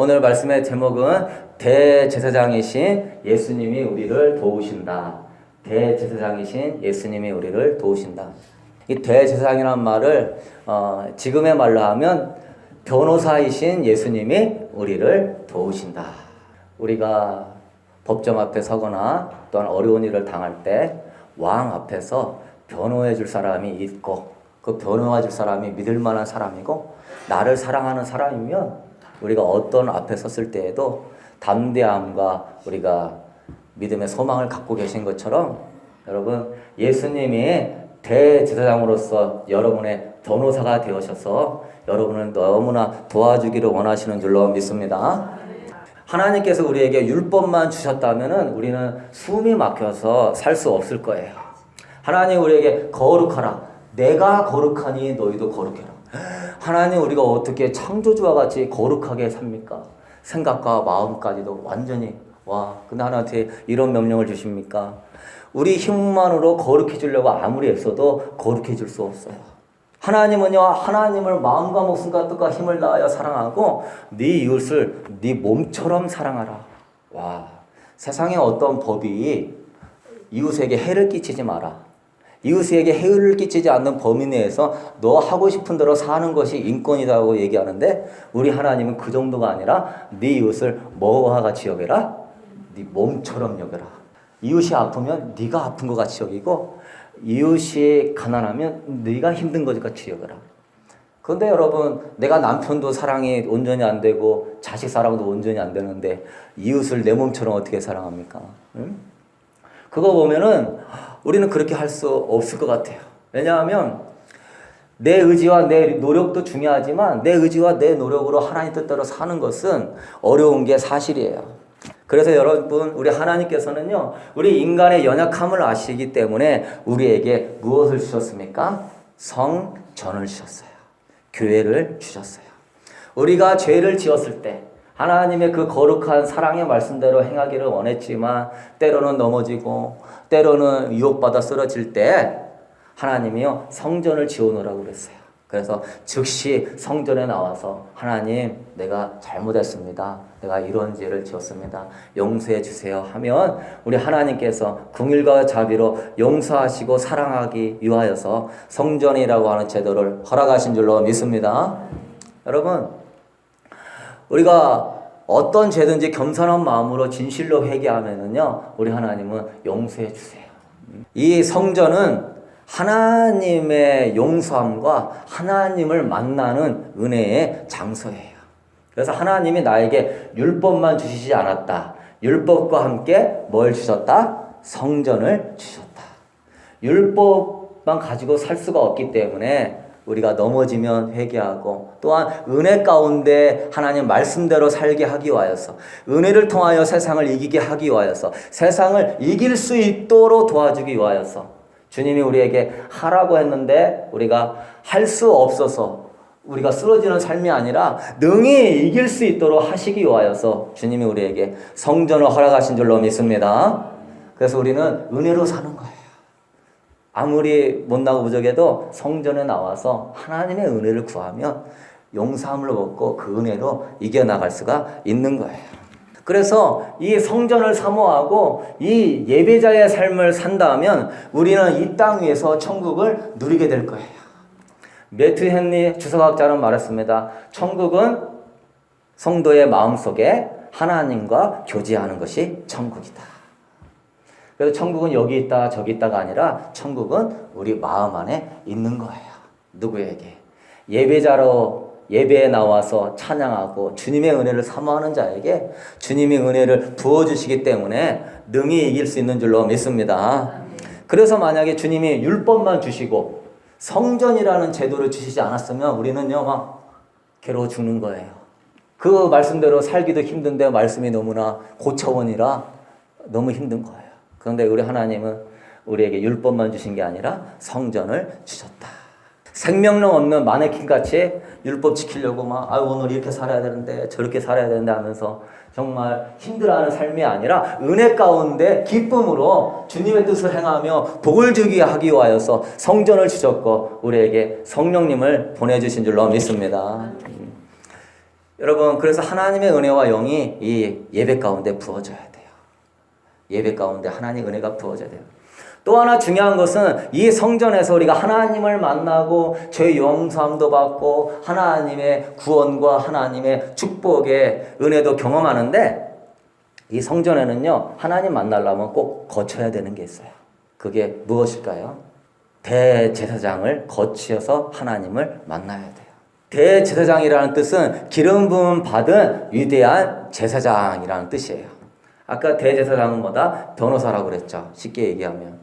오늘 말씀의 제목은 대제사장이신 예수님이 우리를 도우신다. 대제사장이신 예수님이 우리를 도우신다. 이 대제사장이라는 말을 지금의 말로 하면 변호사이신 예수님이 우리를 도우신다. 우리가 법정 앞에 서거나 또한 어려운 일을 당할 때 왕 앞에서 변호해 줄 사람이 있고 그 변호해 줄 사람이 믿을 만한 사람이고 나를 사랑하는 사람이면 우리가 어떤 앞에 섰을 때에도 담대함과 우리가 믿음의 소망을 갖고 계신 것처럼 여러분 예수님이 대제사장으로서 여러분의 변호사가 되어셔서 여러분을 너무나 도와주기를 원하시는 줄로 믿습니다. 하나님께서 우리에게 율법만 주셨다면 우리는 숨이 막혀서 살 수 없을 거예요. 하나님 우리에게 거룩하라. 내가 거룩하니 너희도 거룩해라. 하나님 우리가 어떻게 창조주와 같이 거룩하게 삽니까? 생각과 마음까지도 완전히 근데 하나님한테 이런 명령을 주십니까? 우리 힘만으로 거룩해 주려고 아무리 애써도 거룩해 줄 수 없어요. 하나님은요, 하나님을 마음과 목숨과 뜻과 힘을 다하여 사랑하고 네 이웃을 네 몸처럼 사랑하라. 세상에 어떤 법이 이웃에게 해를 끼치지 마라. 이웃에게 해를 끼치지 않는 범위 내에서 너 하고 싶은 대로 사는 것이 인권이라고 얘기하는데 우리 하나님은 그 정도가 아니라 네 이웃을 뭐와 같이 여겨라? 네 몸처럼 여겨라. 이웃이 아프면 네가 아픈 것 같이 여기고 이웃이 가난하면 네가 힘든 것 같이 여겨라. 그런데 여러분 내가 남편도 사랑이 온전히 안 되고 자식 사랑도 온전히 안 되는데 이웃을 내 몸처럼 어떻게 사랑합니까? 응? 그거 보면은 우리는 그렇게 할 수 없을 것 같아요. 왜냐하면 내 의지와 내 노력도 중요하지만 내 의지와 내 노력으로 하나님 뜻대로 사는 것은 어려운 게 사실이에요. 그래서 여러분 우리 하나님께서는요 우리 인간의 연약함을 아시기 때문에 우리에게 무엇을 주셨습니까? 성전을 주셨어요. 교회를 주셨어요. 우리가 죄를 지었을 때 하나님의 그 거룩한 사랑의 말씀대로 행하기를 원했지만 때로는 넘어지고 때로는 유혹받아 쓰러질 때 하나님이요 성전을 지어놓으라고 그랬어요. 그래서 즉시 성전에 나와서 하나님 내가 잘못했습니다. 내가 이런 죄를 지었습니다. 용서해 주세요 하면 우리 하나님께서 긍휼과 자비로 용서하시고 사랑하기 위하여서 성전이라고 하는 제도를 허락하신 줄로 믿습니다. 여러분 우리가 어떤 죄든지 겸손한 마음으로 진실로 회개하면은요 우리 하나님은 용서해 주세요. 이 성전은 하나님의 용서함과 하나님을 만나는 은혜의 장소예요. 그래서 하나님이 나에게 율법만 주시지 않았다. 율법과 함께 뭘 주셨다? 성전을 주셨다. 율법만 가지고 살 수가 없기 때문에 우리가 넘어지면 회개하고 또한 은혜 가운데 하나님 말씀대로 살게 하기 위하여서 은혜를 통하여 세상을 이기게 하기 위하여서 세상을 이길 수 있도록 도와주기 위하여서 주님이 우리에게 하라고 했는데 우리가 할 수 없어서 우리가 쓰러지는 삶이 아니라 능히 이길 수 있도록 하시기 위하여서 주님이 우리에게 성전을 허락하신 줄로 믿습니다. 그래서 우리는 은혜로 사는 거예요. 아무리 못나고 부족해도 성전에 나와서 하나님의 은혜를 구하면 용서함을 얻고 그 은혜로 이겨나갈 수가 있는 거예요. 그래서 이 성전을 사모하고 이 예배자의 삶을 산다면 우리는 이 땅 위에서 천국을 누리게 될 거예요. 매튜 헨리 주석학자는 말했습니다. 천국은 성도의 마음속에 하나님과 교제하는 것이 천국이다. 그래서 천국은 여기 있다 저기 있다가 아니라 천국은 우리 마음 안에 있는 거예요. 누구에게? 예배자로 예배에 나와서 찬양하고 주님의 은혜를 사모하는 자에게 주님의 은혜를 부어주시기 때문에 능히 이길 수 있는 줄로 믿습니다. 그래서 만약에 주님이 율법만 주시고 성전이라는 제도를 주시지 않았으면 우리는요 막 괴로워 죽는 거예요. 그 말씀대로 살기도 힘든데 말씀이 너무나 고차원이라 너무 힘든 거예요. 그런데 우리 하나님은 우리에게 율법만 주신 게 아니라 성전을 주셨다. 생명력 없는 마네킹같이 율법 지키려고 오늘 이렇게 살아야 되는데 저렇게 살아야 되는데 하면서 정말 힘들어하는 삶이 아니라 은혜 가운데 기쁨으로 주님의 뜻을 행하며 복을 주게 하기 위하여서 성전을 주셨고 우리에게 성령님을 보내주신 줄로 믿습니다. 여러분, 그래서 하나님의 은혜와 영이 이 예배 가운데 부어져야 돼요. 예배 가운데 하나님의 은혜가 부어져야 돼요. 또 하나 중요한 것은 이 성전에서 우리가 하나님을 만나고 죄 용서함도 받고 하나님의 구원과 하나님의 축복의 은혜도 경험하는데, 이 성전에는요, 하나님 만나려면 꼭 거쳐야 되는 게 있어요. 그게 무엇일까요? 대제사장을 거치어서 하나님을 만나야 돼요. 대제사장이라는 뜻은 기름 부음 받은 위대한 제사장이라는 뜻이에요. 아까 대제사장은 뭐다? 변호사라고 그랬죠. 쉽게 얘기하면.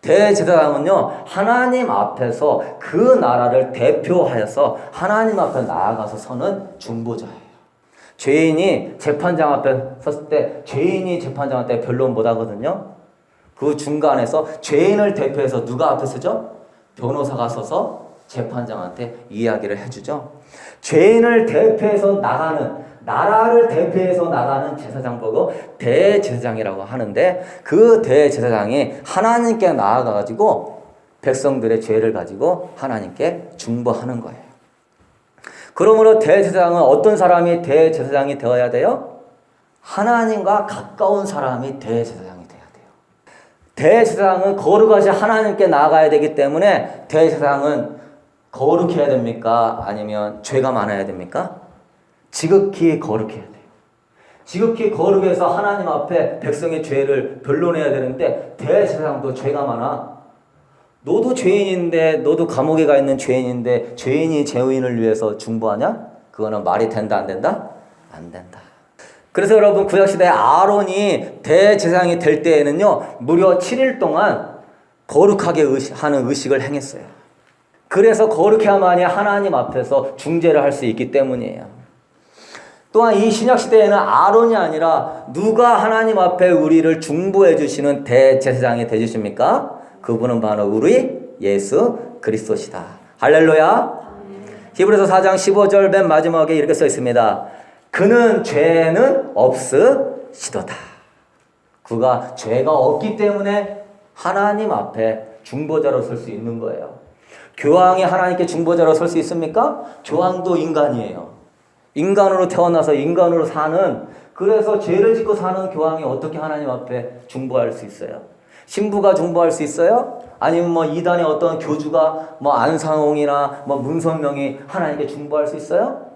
대제사장은요, 하나님 앞에서 그 나라를 대표하여서 하나님 앞에 나아가서 서는 중보자예요. 죄인이 재판장 앞에 섰을 때 죄인이 재판장 앞에 변론 못 하거든요. 그 중간에서 죄인을 대표해서 누가 앞에 서죠? 변호사가 서서 재판장한테 이야기를 해주죠. 죄인을 대표해서 나가는, 나라를 대표해서 나가는 제사장 보고 대제사장이라고 하는데, 그 대제사장이 하나님께 나아가가지고 백성들의 죄를 가지고 하나님께 중보하는 거예요. 그러므로 대제사장은 어떤 사람이 대제사장이 되어야 돼요? 하나님과 가까운 사람이 대제사장이 돼야 돼요. 대제사장은 거룩하신 하나님께 나아가야 되기 때문에 대제사장은 거룩해야 됩니까? 아니면 죄가 많아야 됩니까? 지극히 거룩해야 돼요. 지극히 거룩해서 하나님 앞에 백성의 죄를 변론해야 되는데, 대제사장도 죄가 많아. 너도 죄인인데, 너도 감옥에 가 있는 죄인인데 죄인이 죄인을 위해서 중보하냐? 그거는 말이 된다 안 된다? 안 된다. 그래서 여러분, 구약시대에 아론이 대제사장이 될 때에는요, 무려 7일 동안 거룩하게 하는 의식을 행했어요. 그래서 거룩해야만이 하나님 앞에서 중재를 할 수 있기 때문이에요. 또한 이 신약시대에는 아론이 아니라 누가 하나님 앞에 우리를 중보해 주시는 대제사장이 되주십니까? 그분은 바로 우리 예수 그리스도시다. 할렐루야. 히브리서 4장 15절 맨 마지막에 이렇게 써 있습니다. 그는 죄는 없으시도다. 그가 죄가 없기 때문에 하나님 앞에 중보자로 설 수 있는 거예요. 교황이 하나님께 중보자로 설 수 있습니까? 교황도 인간이에요. 인간으로 태어나서 인간으로 사는, 그래서 죄를 짓고 사는 교황이 어떻게 하나님 앞에 중보할 수 있어요? 신부가 중보할 수 있어요? 아니면 뭐 이단의 어떤 교주가 뭐 안상홍이나 뭐 문선명이 하나님께 중보할 수 있어요?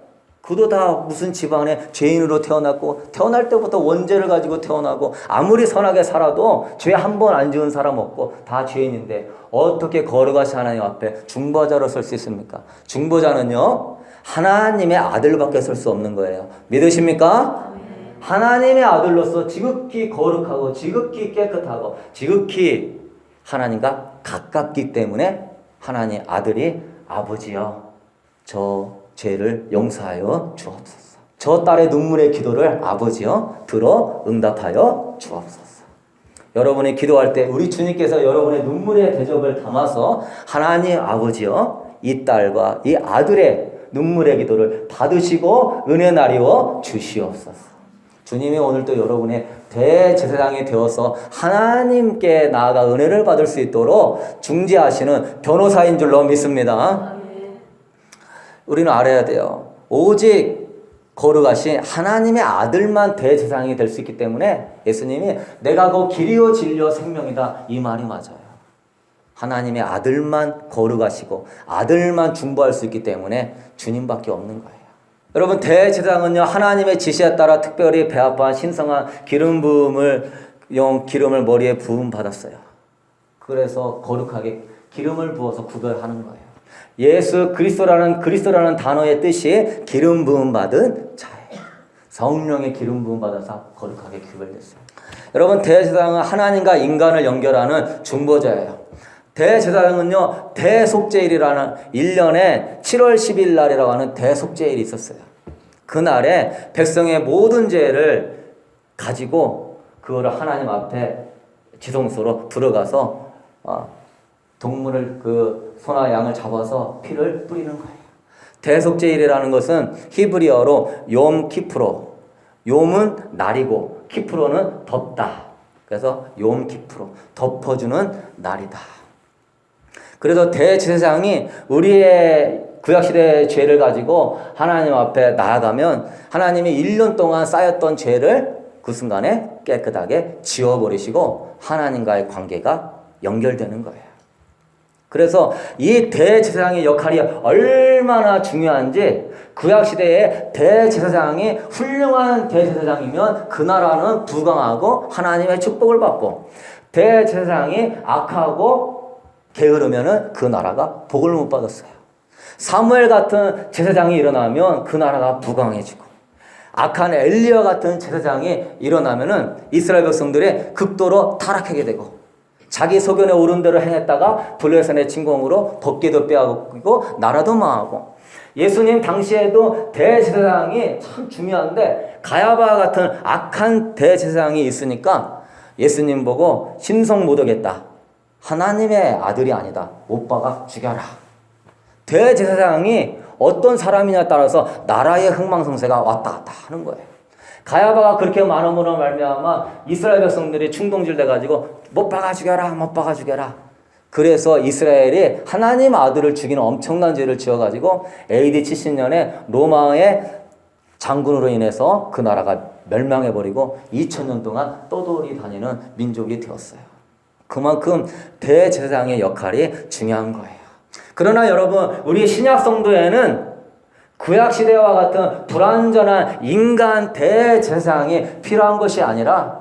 그도 다 무슨 집안에 죄인으로 태어났고, 태어날 때부터 원죄를 가지고 태어나고, 아무리 선하게 살아도 죄 한 번 안 지은 사람 없고 다 죄인인데 어떻게 거룩하신 하나님 앞에 중보자로 설 수 있습니까? 중보자는요, 하나님의 아들밖에 설 수 없는 거예요. 믿으십니까? 하나님의 아들로서 지극히 거룩하고 지극히 깨끗하고 지극히 하나님과 가깝기 때문에 하나님 아들이 아버지여, 저 죄를 용서하여 주옵소서. 저 딸의 눈물의 기도를 아버지여 들어 응답하여 주옵소서. 여러분이 기도할 때 우리 주님께서 여러분의 눈물의 대접을 담아서 하나님 아버지여, 이 딸과 이 아들의 눈물의 기도를 받으시고 은혜 나리워 주시옵소서. 주님이 오늘도 여러분의 대제사장이 되어서 하나님께 나아가 은혜를 받을 수 있도록 중재하시는 변호사인 줄로 믿습니다. 우리는 알아야 돼요. 오직 거룩하신 하나님의 아들만 대제사장이 될 수 있기 때문에 예수님이 내가 그 길이요 진리요 생명이다, 이 말이 맞아요. 하나님의 아들만 거룩하시고 아들만 중보할 수 있기 때문에 주님밖에 없는 거예요. 여러분, 대제사장은요, 하나님의 지시에 따라 특별히 배합한 신성한 기름 부음을 기름을 머리에 부음 받았어요. 그래서 거룩하게 기름을 부어서 구별하는 거예요. 예수 그리스도라는 단어의 뜻이 기름 부음 받은 자예요. 성령의 기름 부음 받아서 거룩하게 구별됐어요. 여러분, 대제사장은 하나님과 인간을 연결하는 중보자예요. 대제사장은요, 대속죄일이라는 1년에 7월 10일 날이라고 하는 대속죄일이 있었어요. 그날에 백성의 모든 죄를 가지고 그거를 하나님 앞에 지성소로 들어가서 동물을, 그 소나 양을 잡아서 피를 뿌리는 거예요. 대속죄일이라는 것은 히브리어로 욤 키프로, 욤은 날이고 키프로는 덮다. 그래서 욤 키프로, 덮어주는 날이다. 그래서 대제사장이 우리의 구약시대의 죄를 가지고 하나님 앞에 나아가면 하나님이 1년 동안 쌓였던 죄를 그 순간에 깨끗하게 지워버리시고 하나님과의 관계가 연결되는 거예요. 그래서 이 대제사장의 역할이 얼마나 중요한지 구약시대의 대제사장이 훌륭한 대제사장이면 그 나라는 부강하고 하나님의 축복을 받고 대제사장이 악하고 게으르면 그 나라가 복을 못 받았어요. 사무엘 같은 제사장이 일어나면 그 나라가 부강해지고 악한 엘리야 같은 제사장이 일어나면 이스라엘 백성들이 극도로 타락하게 되고 자기 소견에 오른 대로 행했다가 블레셋의 침공으로 법궤도 빼앗기고 나라도 망하고 예수님 당시에도 대제사장이 참 중요한데 가야바 같은 악한 대제사장이 있으니까 예수님 보고 신성 못 오겠다. 하나님의 아들이 아니다. 못 박아 죽여라. 대제사장이 어떤 사람이냐에 따라서 나라의 흥망성쇠가 왔다 갔다 하는 거예요. 가야바가 그렇게 많음으로 말미암아 이스라엘 백성들이 충동질 돼가지고 못 박아 죽여라, 못 박아 죽여라. 그래서 이스라엘이 하나님 아들을 죽이는 엄청난 죄를 지어가지고 AD 70년에 로마의 장군으로 인해서 그 나라가 멸망해버리고 2000년 동안 떠돌이 다니는 민족이 되었어요. 그만큼 대제사장의 역할이 중요한 거예요. 그러나 여러분, 우리 신약 성도에는 구약시대와 같은 불완전한 인간 대제사장이 필요한 것이 아니라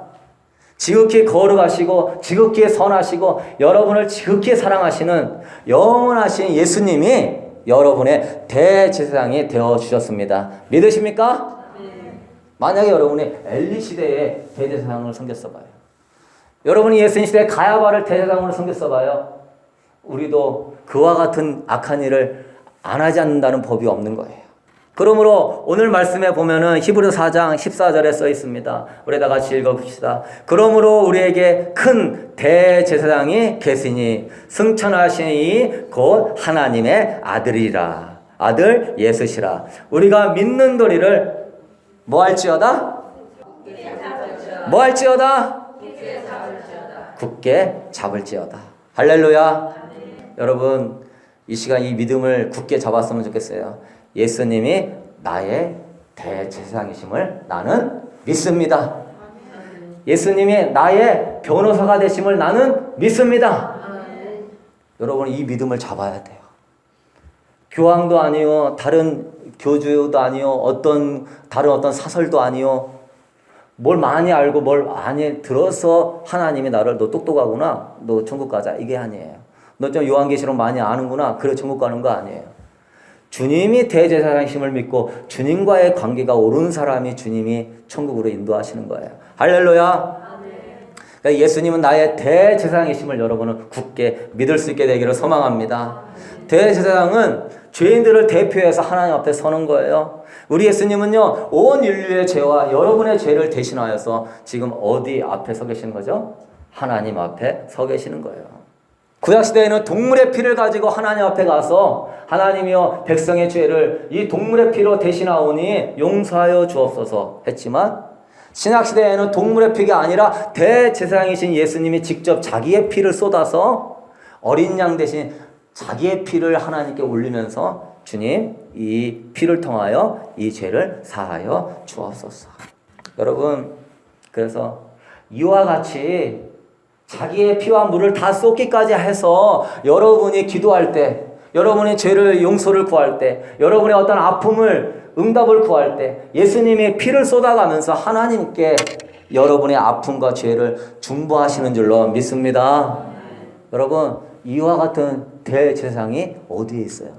지극히 거룩하시고 지극히 선하시고 여러분을 지극히 사랑하시는 영원하신 예수님이 여러분의 대제사장이 되어주셨습니다. 믿으십니까? 네. 만약에 여러분이 엘리 시대의 대제사장을 섬겼어봐요. 여러분이 예수님 시대의 가야바를 대제사장으로 섬겼어봐요. 우리도 그와 같은 악한 일을 안 하지 않는다는 법이 없는 거예요. 그러므로 오늘 말씀에 보면은 히브리서 4장 14절에 써 있습니다. 우리 다 같이 읽어봅시다. 그러므로 우리에게 큰 대제사장이 계시니 승천하시니 곧 하나님의 아들이라. 아들 예수시라. 우리가 믿는 도리를 뭐 할지어다? 뭐 할지어다? 굳게 잡을지어다. 할렐루야. 여러분, 이 시간 이 믿음을 굳게 잡았으면 좋겠어요. 예수님이 나의 대제사장이심을 나는 믿습니다. 예수님이 나의 변호사가 되심을 나는 믿습니다. 여러분, 이 믿음을 잡아야 돼요. 교황도 아니요, 다른 교주도 아니요, 다른 어떤 사설도 아니요, 뭘 많이 알고 뭘 많이 들어서 하나님이 나를 너 똑똑하구나, 너 천국 가자, 이게 아니에요. 너 좀 요한계시록 많이 아는구나, 그래 천국 가는 거 아니에요. 주님이 대제사장이심을 믿고 주님과의 관계가 옳은 사람이 주님이 천국으로 인도하시는 거예요. 할렐루야. 그러니까 예수님은 나의 대제사장이심을 여러분은 굳게 믿을 수 있게 되기를 소망합니다. 대제사장은 죄인들을 대표해서 하나님 앞에 서는 거예요. 우리 예수님은요, 온 인류의 죄와 여러분의 죄를 대신하여서 지금 어디 앞에 서 계시는 거죠? 하나님 앞에 서 계시는 거예요. 구약시대에는 동물의 피를 가지고 하나님 앞에 가서 하나님이여 백성의 죄를 이 동물의 피로 대신하오니 용서하여 주옵소서 했지만, 신약시대에는 동물의 피가 아니라 대제사장이신 예수님이 직접 자기의 피를 쏟아서 어린 양 대신 자기의 피를 하나님께 올리면서 주님, 이 피를 통하여 이 죄를 사하여 주옵소서. 여러분, 그래서 이와 같이 자기의 피와 물을 다 쏟기까지 해서 여러분이 기도할 때, 여러분이 죄를 용서를 구할 때, 여러분의 어떤 아픔을 응답을 구할 때 예수님이 피를 쏟아가면서 하나님께 여러분의 아픔과 죄를 중보하시는 줄로 믿습니다. 여러분, 이와 같은 대제사장이 어디에 있어요?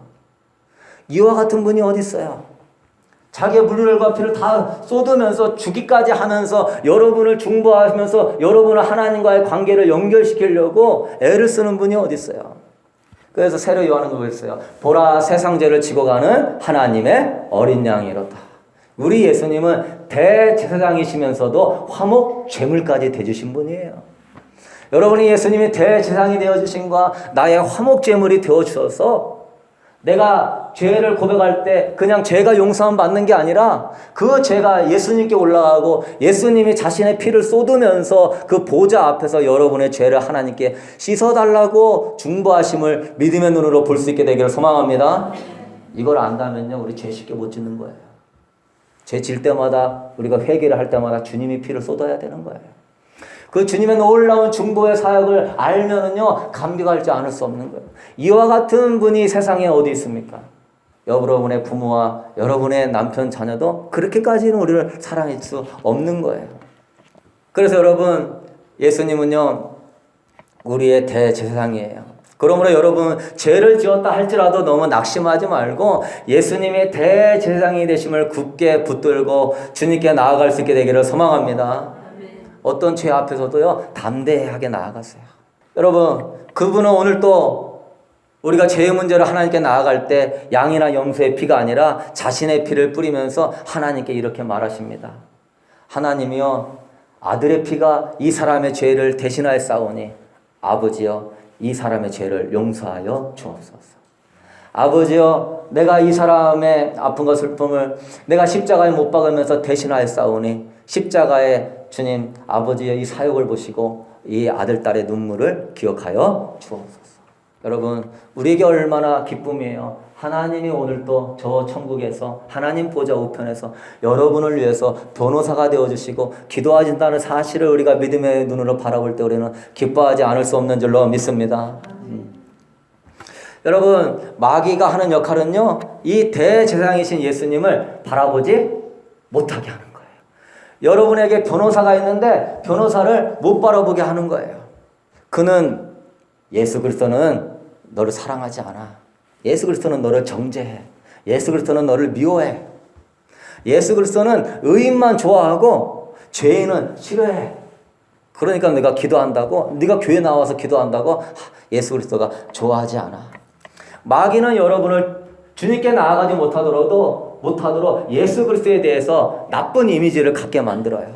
이와 같은 분이 어디 있어요? 자기의 물과 피를 다 쏟으면서 주기까지 하면서 여러분을 중보하면서 여러분을 하나님과의 관계를 연결시키려고 애를 쓰는 분이 어디 있어요? 그래서 새로 요하는 거 있어요. 보라, 세상 죄를 지고 가는 하나님의 어린 양이로다. 우리 예수님은 대제사장이시면서도 화목 제물까지 대주신 분이에요. 여러분이 예수님이 대제사장이 되어주신과 나의 화목 제물이 되어주셔서 내가 죄를 고백할 때 그냥 죄가 용서함 받는 게 아니라 그 죄가 예수님께 올라가고 예수님이 자신의 피를 쏟으면서 그 보좌 앞에서 여러분의 죄를 하나님께 씻어달라고 중보하심을 믿음의 눈으로 볼 수 있게 되기를 소망합니다. 이걸 안다면요, 우리 죄 쉽게 못 짓는 거예요. 죄 질 때마다, 우리가 회개를 할 때마다 주님이 피를 쏟아야 되는 거예요. 그 주님의 놀라운 중보의 사역을 알면은요, 감격할지 않을 수 없는 거예요. 이와 같은 분이 세상에 어디 있습니까? 여러분의 부모와 여러분의 남편, 자녀도 그렇게까지는 우리를 사랑할 수 없는 거예요. 그래서 여러분, 예수님은요, 우리의 대제사장이에요. 그러므로 여러분, 죄를 지었다 할지라도 너무 낙심하지 말고 예수님의 대제사장이 되심을 굳게 붙들고 주님께 나아갈 수 있게 되기를 소망합니다. 어떤 죄 앞에서도요, 담대하게 나아가세요. 여러분, 그분은 오늘 또 우리가 죄의 문제로 하나님께 나아갈 때 양이나 염소의 피가 아니라 자신의 피를 뿌리면서 하나님께 이렇게 말하십니다. 하나님이여, 아들의 피가 이 사람의 죄를 대신하였사오니 아버지여, 이 사람의 죄를 용서하여 주옵소서. 아버지여, 내가 이 사람의 아픔과 슬픔을 내가 십자가에 못 박으면서 대신하였사오니 십자가에 주님 아버지의 이 사역을 보시고 이 아들, 딸의 눈물을 기억하여 주옵소서. 여러분, 우리에게 얼마나 기쁨이에요. 하나님이 오늘도 저 천국에서 하나님 보좌 우편에서 여러분을 위해서 변호사가 되어주시고 기도하신다는 사실을 우리가 믿음의 눈으로 바라볼 때 우리는 기뻐하지 않을 수 없는 줄로 믿습니다. 여러분, 마귀가 하는 역할은요, 이 대제사장이신 예수님을 바라보지 못하게 하는 거예요. 여러분에게 변호사가 있는데 변호사를 못 바라보게 하는 거예요. 그는, 예수 그리스도는 너를 사랑하지 않아. 예수 그리스도는 너를 정죄해. 예수 그리스도는 너를 미워해. 예수 그리스도는 의인만 좋아하고 죄인은 싫어해. 그러니까 네가 기도한다고, 네가 교회 나와서 기도한다고 예수 그리스도가 좋아하지 않아. 마귀는 여러분을 주님께 나아가지 못하도록 예수 그리스도에 대해서 나쁜 이미지를 갖게 만들어요.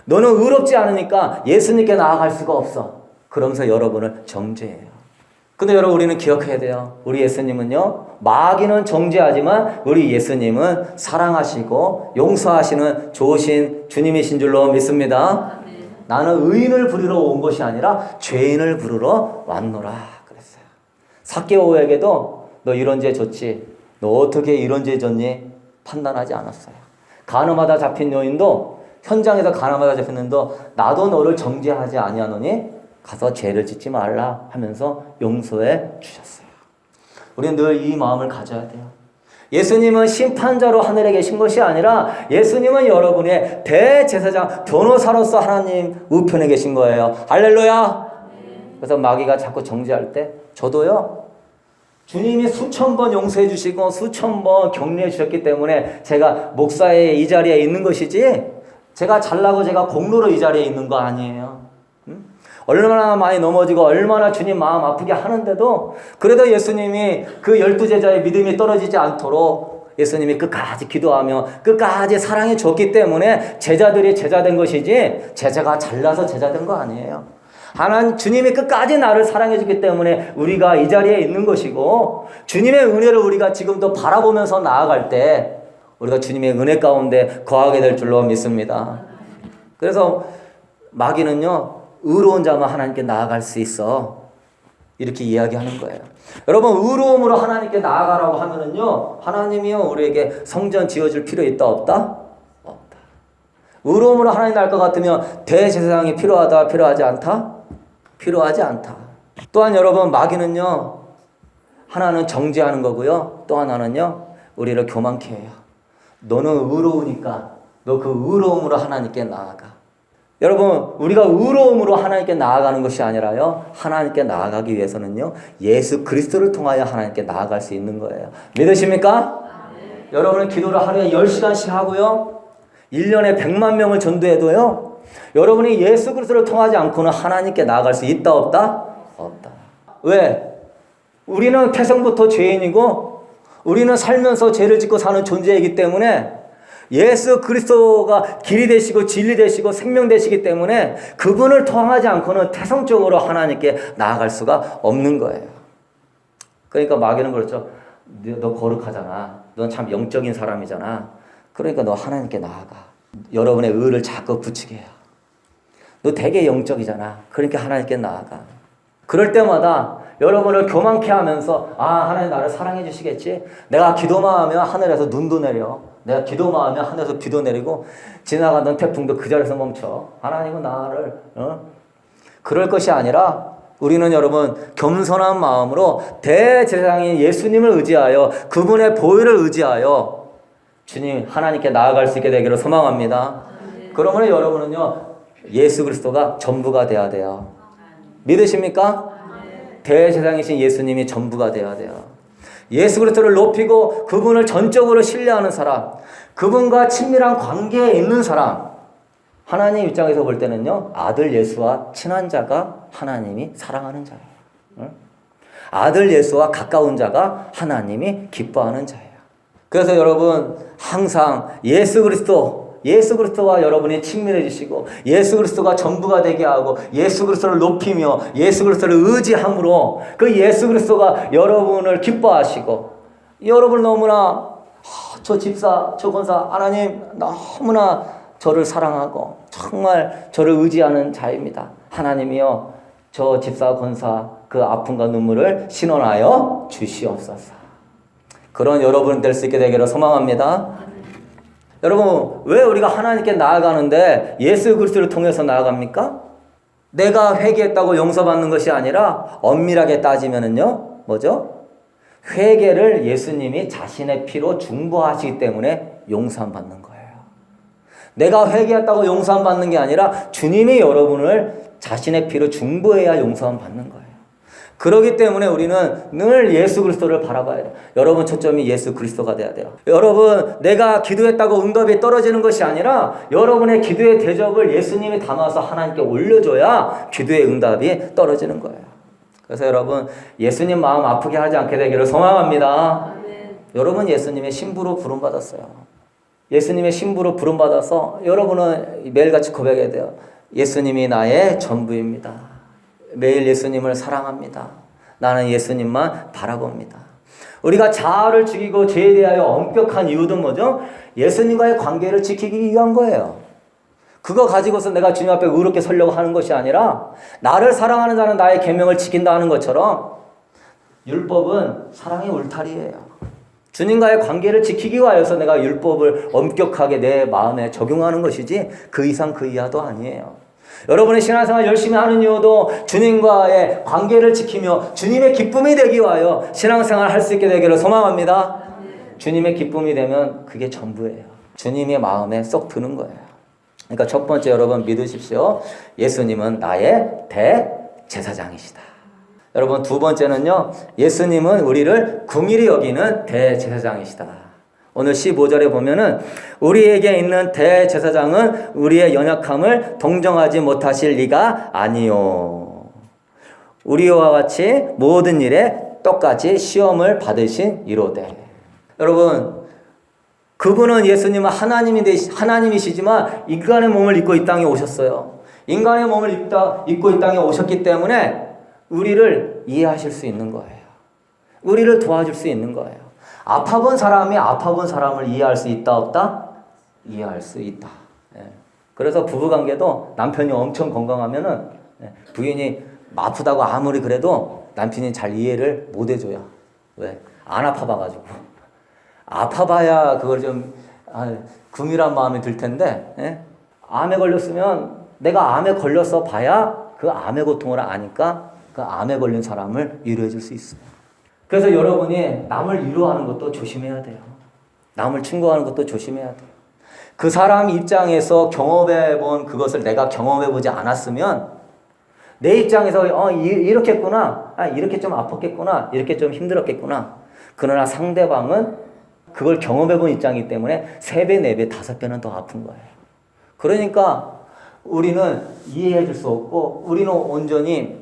너는 의롭지 않으니까 예수님께 나아갈 수가 없어. 그러면서 여러분을 정죄해요. 근데 여러분, 우리는 기억해야 돼요. 우리 예수님은요, 마귀는 정죄하지만 우리 예수님은 사랑하시고 용서하시는 좋으신 주님이신 줄로 믿습니다. 나는 의인을 부르러 온 것이 아니라 죄인을 부르러 왔노라 그랬어요. 삭개오에게도 너 이런 죄 졌지, 너 어떻게 이런 죄 졌니? 판단하지 않았어요. 간음하다 잡힌 여인도, 현장에서 간음하다 잡힌 여인도 나도 너를 정죄하지 아니하노니 가서 죄를 짓지 말라 하면서 용서해 주셨어요. 우리는 늘 이 마음을 가져야 돼요. 예수님은 심판자로 하늘에 계신 것이 아니라 예수님은 여러분의 대제사장, 변호사로서 하나님 우편에 계신 거예요. 할렐루야. 그래서 마귀가 자꾸 정죄할 때 저도요, 주님이 수천 번 용서해 주시고 수천 번 격려해 주셨기 때문에 제가 목사의 이 자리에 있는 것이지, 제가 잘나고 제가 공로로 이 자리에 있는 거 아니에요. 얼마나 많이 넘어지고 얼마나 주님 마음 아프게 하는데도 그래도 예수님이 그 12제자의 믿음이 떨어지지 않도록 예수님이 끝까지 기도하며 끝까지 사랑해 줬기 때문에 제자들이 제자된 것이지, 제자가 잘나서 제자된 거 아니에요. 하나님, 주님이 끝까지 나를 사랑해 줬기 때문에 우리가 이 자리에 있는 것이고, 주님의 은혜를 우리가 지금도 바라보면서 나아갈 때 우리가 주님의 은혜 가운데 거하게 될 줄로 믿습니다. 그래서 마귀는요, 의로운 자만 하나님께 나아갈 수 있어, 이렇게 이야기하는 거예요. 여러분, 의로움으로 하나님께 나아가라고 하면은요, 하나님이요, 우리에게 성전 지어줄 필요 있다 없다? 없다. 의로움으로 하나님 날 것 같으면 대제사장이 필요하다 필요하지 않다? 필요하지 않다. 또한 여러분, 마귀는요, 하나는 정죄하는 거고요, 또 하나는요, 우리를 교만케 해요. 너는 의로우니까 너 그 의로움으로 하나님께 나아가. 여러분, 우리가 의로움으로 하나님께 나아가는 것이 아니라요, 하나님께 나아가기 위해서는요, 예수 그리스도를 통하여 하나님께 나아갈 수 있는 거예요. 믿으십니까? 네. 여러분은 기도를 하루에 10시간씩 하고요, 1년에 100만 명을 전도해도요, 여러분이 예수 그리스도를 통하지 않고는 하나님께 나아갈 수 있다 없다? 없다. 왜? 우리는 태생부터 죄인이고 우리는 살면서 죄를 짓고 사는 존재이기 때문에 예수 그리스도가 길이 되시고 진리 되시고 생명 되시기 때문에 그분을 통하지 않고는 태성적으로 하나님께 나아갈 수가 없는 거예요. 그러니까 마귀는 그렇죠. 너 거룩하잖아. 넌 참 영적인 사람이잖아. 그러니까 너 하나님께 나아가. 여러분의 의를 자꾸 붙이게 해요. 너 되게 영적이잖아. 그러니까 하나님께 나아가. 그럴 때마다 여러분을 교만케 하면서 하나님 나를 사랑해 주시겠지. 내가 기도만 하면 하늘에서 눈도 내려. 내가 기도만 하면 하늘에서 비도 내리고 지나가던 태풍도 그 자리에서 멈춰. 하나님은 나를 그럴 것이 아니라 우리는 여러분 겸손한 마음으로 대제사장인 예수님을 의지하여 그분의 보혈을 의지하여 주님 하나님께 나아갈 수 있게 되기를 소망합니다. 그러므로 여러분은요 예수 그리스도가 전부가 돼야 돼요. 믿으십니까? 대제사장이신 예수님이 전부가 돼야 돼요. 예수 그리스도를 높이고 그분을 전적으로 신뢰하는 사람, 그분과 친밀한 관계에 있는 사람, 하나님 입장에서 볼 때는요 아들 예수와 친한 자가 하나님이 사랑하는 자예요. 아들 예수와 가까운 자가 하나님이 기뻐하는 자예요. 그래서 여러분 항상 예수 그리스도와 여러분이 친밀해지시고 예수 그리스도가 전부가 되게 하고 예수 그리스도를 높이며 예수 그리스도를 의지함으로 그 예수 그리스도가 여러분을 기뻐하시고 여러분 너무나 저 집사, 저 권사 하나님 너무나 저를 사랑하고 정말 저를 의지하는 자입니다. 하나님이여 저 집사, 권사 그 아픔과 눈물을 신원하여 주시옵소서. 그런 여러분 될 수 있게 되기를 소망합니다. 여러분 왜 우리가 하나님께 나아가는데 예수 그리스도를 통해서 나아갑니까? 내가 회개했다고 용서받는 것이 아니라 엄밀하게 따지면은요 뭐죠? 회개를 예수님이 자신의 피로 중보하시기 때문에 용서함 받는 거예요. 내가 회개했다고 용서함 받는 게 아니라 주님이 여러분을 자신의 피로 중보해야 용서함 받는 거예요. 그렇기 때문에 우리는 늘 예수 그리스도를 바라봐야 돼요. 여러분 초점이 예수 그리스도가 돼야 돼요. 여러분 내가 기도했다고 응답이 떨어지는 것이 아니라 여러분의 기도의 대접을 예수님이 담아서 하나님께 올려줘야 기도의 응답이 떨어지는 거예요. 그래서 여러분 예수님 마음 아프게 하지 않게 되기를 소망합니다. 여러분 예수님의 신부로 부름받았어요. 예수님의 신부로 부름받아서 여러분은 매일같이 고백해야 돼요. 예수님이 나의 전부입니다. 매일 예수님을 사랑합니다. 나는 예수님만 바라봅니다. 우리가 자아를 죽이고 죄에 대하여 엄격한 이유도 뭐죠? 예수님과의 관계를 지키기 위한 거예요. 그거 가지고서 내가 주님 앞에 의롭게 서려고 하는 것이 아니라 나를 사랑하는 자는 나의 계명을 지킨다 하는 것처럼 율법은 사랑의 울타리예요. 주님과의 관계를 지키기 위하여서 내가 율법을 엄격하게 내 마음에 적용하는 것이지 그 이상 그 이하도 아니에요. 여러분의 신앙생활 열심히 하는 이유도 주님과의 관계를 지키며 주님의 기쁨이 되기 위하여 신앙생활을 할 수 있게 되기를 소망합니다. 주님의 기쁨이 되면 그게 전부예요. 주님의 마음에 쏙 드는 거예요. 그러니까 첫 번째 여러분 믿으십시오. 예수님은 나의 대제사장이시다. 여러분 두 번째는요. 예수님은 우리를 긍휼히 여기는 대제사장이시다. 오늘 15절에 보면은 우리에게 있는 대제사장은 우리의 연약함을 동정하지 못하실 리가 아니요. 우리와 같이 모든 일에 똑같이 시험을 받으신 이로되. 여러분 그분은 예수님은 하나님이시지만 인간의 몸을 입고 이 땅에 오셨어요. 인간의 몸을 입고 이 땅에 오셨기 때문에 우리를 이해하실 수 있는 거예요. 우리를 도와줄 수 있는 거예요. 아파본 사람이 아파본 사람을 이해할 수 있다 없다? 이해할 수 있다. 그래서 부부관계도 남편이 엄청 건강하면은 부인이 아프다고 아무리 그래도 남편이 잘 이해를 못 해줘요. 왜? 안 아파봐가지고. 아파봐야 그걸 좀 긍휼한 마음이 들 텐데 암에 걸렸으면 내가 암에 걸려서 봐야 그 암의 고통을 아니까 그 암에 걸린 사람을 위로해 줄 수 있어요. 그래서 여러분이 남을 위로하는 것도 조심해야 돼요. 남을 충고하는 것도 조심해야 돼요. 그 사람 입장에서 경험해 본 그것을 내가 경험해 보지 않았으면 내 입장에서 이렇게 했구나, 이렇게 좀 아팠겠구나, 이렇게 좀 힘들었겠구나. 그러나 상대방은 그걸 경험해 본 입장이기 때문에 3배, 4배, 5배는 더 아픈 거예요. 그러니까 우리는 이해해 줄 수 없고 우리는 온전히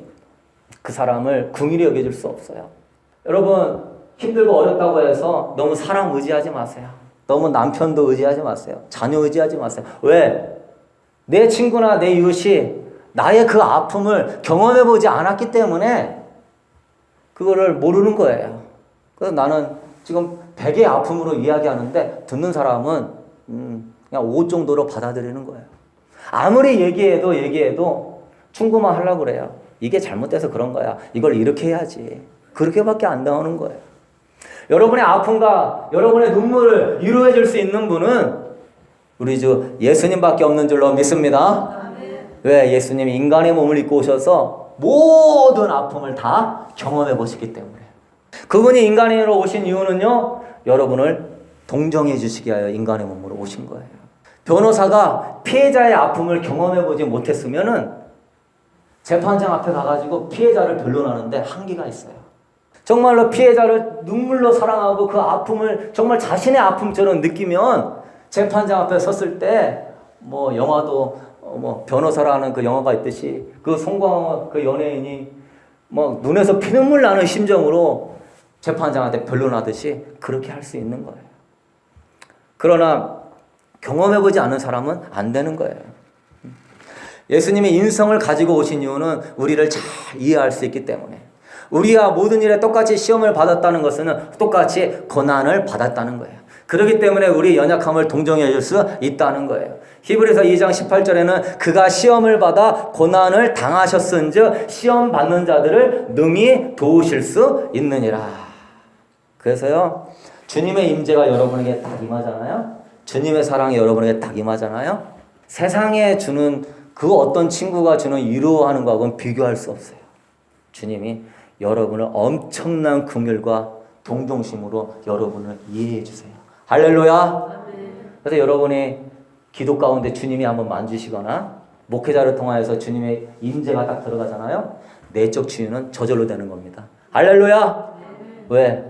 그 사람을 긍휼히 여겨줄 수 없어요. 여러분 힘들고 어렵다고 해서 너무 사람 의지하지 마세요. 너무 남편도 의지하지 마세요. 자녀 의지하지 마세요. 왜? 내 친구나 내 이웃이 나의 그 아픔을 경험해보지 않았기 때문에 그거를 모르는 거예요. 그래서 나는 지금 100의 아픔으로 이야기하는데 듣는 사람은 그냥 5 정도로 받아들이는 거예요. 아무리 얘기해도 충고만 하려고 그래요. 이게 잘못돼서 그런 거야. 이걸 이렇게 해야지. 그렇게밖에 안 나오는 거예요. 여러분의 아픔과 여러분의 눈물을 위로해 줄 수 있는 분은 우리 주 예수님밖에 없는 줄로 믿습니다. 왜? 예수님이 인간의 몸을 입고 오셔서 모든 아픔을 다 경험해 보시기 때문에. 그분이 인간으로 오신 이유는요, 여러분을 동정해 주시기 위하여 인간의 몸으로 오신 거예요. 변호사가 피해자의 아픔을 경험해 보지 못했으면은 재판장 앞에 가가지고 피해자를 변론하는데 한계가 있어요. 정말로 피해자를 눈물로 사랑하고 그 아픔을 정말 자신의 아픔처럼 느끼면 재판장 앞에 섰을 때 뭐 영화도 변호사라는 그 영화가 있듯이 그 송강호 그 연예인이 뭐 눈에서 피눈물 나는 심정으로 재판장한테 변론하듯이 그렇게 할 수 있는 거예요. 그러나 경험해보지 않은 사람은 안 되는 거예요. 예수님이 인성을 가지고 오신 이유는 우리를 잘 이해할 수 있기 때문에. 우리가 모든 일에 똑같이 시험을 받았다는 것은 똑같이 고난을 받았다는 거예요. 그렇기 때문에 우리 연약함을 동정해 줄 수 있다는 거예요. 히브리서 2장 18절에는 그가 시험을 받아 고난을 당하셨은즉 시험 받는 자들을 능히 도우실 수 있느니라. 그래서요, 주님의 임재가 여러분에게 딱 임하잖아요. 주님의 사랑이 여러분에게 딱 임하잖아요. 세상에 주는 그 어떤 친구가 주는 위로하는 것하고는 비교할 수 없어요. 주님이 여러분을 엄청난 긍휼과 동정심으로 여러분을 이해해 주세요. 할렐루야. 그래서 여러분이 기도 가운데 주님이 한번 만지시거나 목회자를 통하여서 주님의 임재가 딱 들어가잖아요. 내적 치유는 저절로 되는 겁니다. 할렐루야. 왜?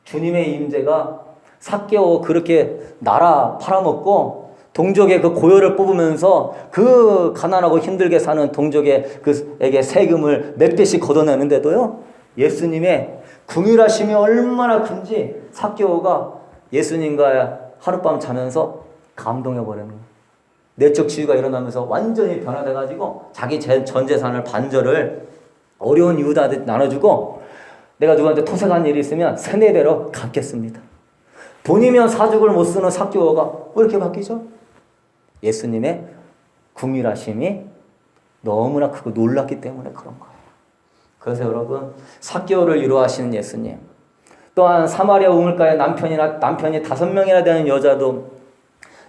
주님의 임재가 삭개오 그렇게 나라 팔아먹고 동족의 그 고요를 뽑으면서 그 가난하고 힘들게 사는 동족의 그에게 세금을 몇 배씩 걷어내는데도요, 예수님의 긍휼하심이 얼마나 큰지 삭개오가 예수님과 하룻밤 자면서 감동해버리는 거예요. 내적 치유가 일어나면서 완전히 변화돼가지고 자기 전 재산을 반절을 어려운 유다한테 나눠주고, 내가 누구한테 토색한 일이 있으면 세네 배로 갚겠습니다. 돈이면 사죽을 못 쓰는 삭개오가 왜 이렇게 바뀌죠? 예수님의 긍휼하심이 너무나 크고 놀랐기 때문에 그런 거예요. 그래서 여러분, 삭개오를 위로하시는 예수님, 또한 사마리아 우물가에 남편이 5명이나 되는 여자도